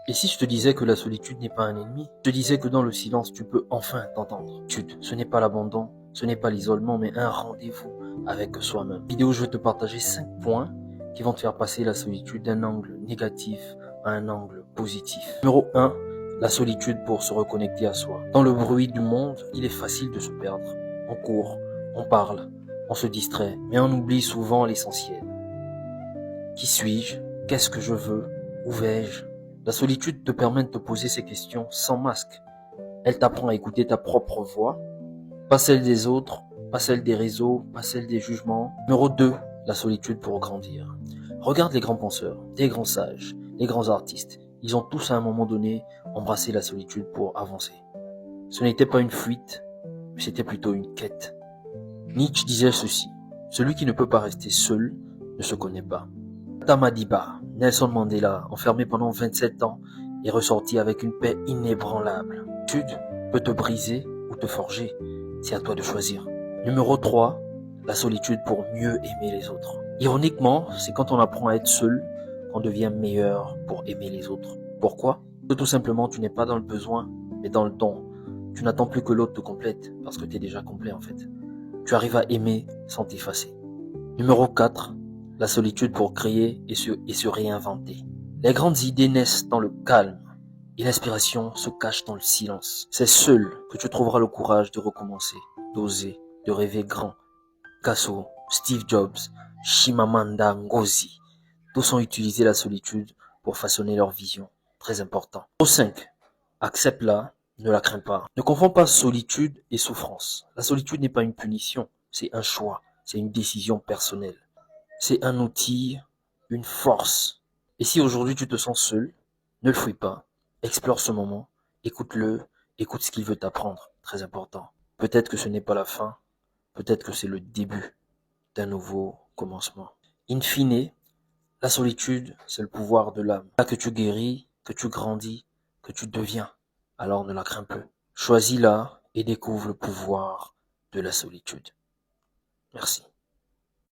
Et si je te disais que la solitude n'est pas un ennemi? Je te disais que dans le silence, tu peux enfin t'entendre. Ce n'est pas l'abandon, ce n'est pas l'isolement, mais un rendez-vous avec soi-même. Vidéo, je vais te partager 5 points qui vont te faire passer la solitude d'un angle négatif à un angle positif. Numéro 1, la solitude pour se reconnecter à soi. Dans le bruit du monde, il est facile de se perdre. On court, on parle, on se distrait, mais on oublie souvent l'essentiel. Qui suis-je? Qu'est-ce que je veux? Où vais-je? La solitude te permet de te poser ces questions sans masque. Elle t'apprend à écouter ta propre voix, pas celle des autres, pas celle des réseaux, pas celle des jugements. Numéro 2, la solitude pour grandir. Regarde les grands penseurs, les grands sages, les grands artistes. Ils ont tous à un moment donné embrassé la solitude pour avancer. Ce n'était pas une fuite, mais c'était plutôt une quête. Nietzsche disait ceci: celui qui ne peut pas rester seul ne se connaît pas. Madiba, Nelson Mandela, enfermé pendant 27 ans, est ressorti avec une paix inébranlable. La solitude peut te briser ou te forger. C'est à toi de choisir. Numéro 3, la solitude pour mieux aimer les autres. Ironiquement, c'est quand on apprend à être seul qu'on devient meilleur pour aimer les autres. Pourquoi? Parce que tout simplement, tu n'es pas dans le besoin, mais dans le don. Tu n'attends plus que l'autre te complète, parce que tu es déjà complet en fait. Tu arrives à aimer sans t'effacer. Numéro 4, la solitude pour créer et se réinventer. Les grandes idées naissent dans le calme et l'inspiration se cache dans le silence. C'est seul que tu trouveras le courage de recommencer, d'oser, de rêver grand. Picasso, Steve Jobs, Chimamanda Ngozi, tous ont utilisé la solitude pour façonner leur vision. Très important. Numéro 5, accepte-la, ne la crains pas. Ne confonds pas solitude et souffrance. La solitude n'est pas une punition, c'est un choix, c'est une décision personnelle. C'est un outil, une force. Et si aujourd'hui tu te sens seul, ne le fuis pas. Explore ce moment, écoute-le, écoute ce qu'il veut t'apprendre. Très important. Peut-être que ce n'est pas la fin, peut-être que c'est le début d'un nouveau commencement. In fine, la solitude, c'est le pouvoir de l'âme. Là que tu guéris, que tu grandis, que tu deviens. Alors ne la crains plus. Choisis-la et découvre le pouvoir de la solitude. Merci.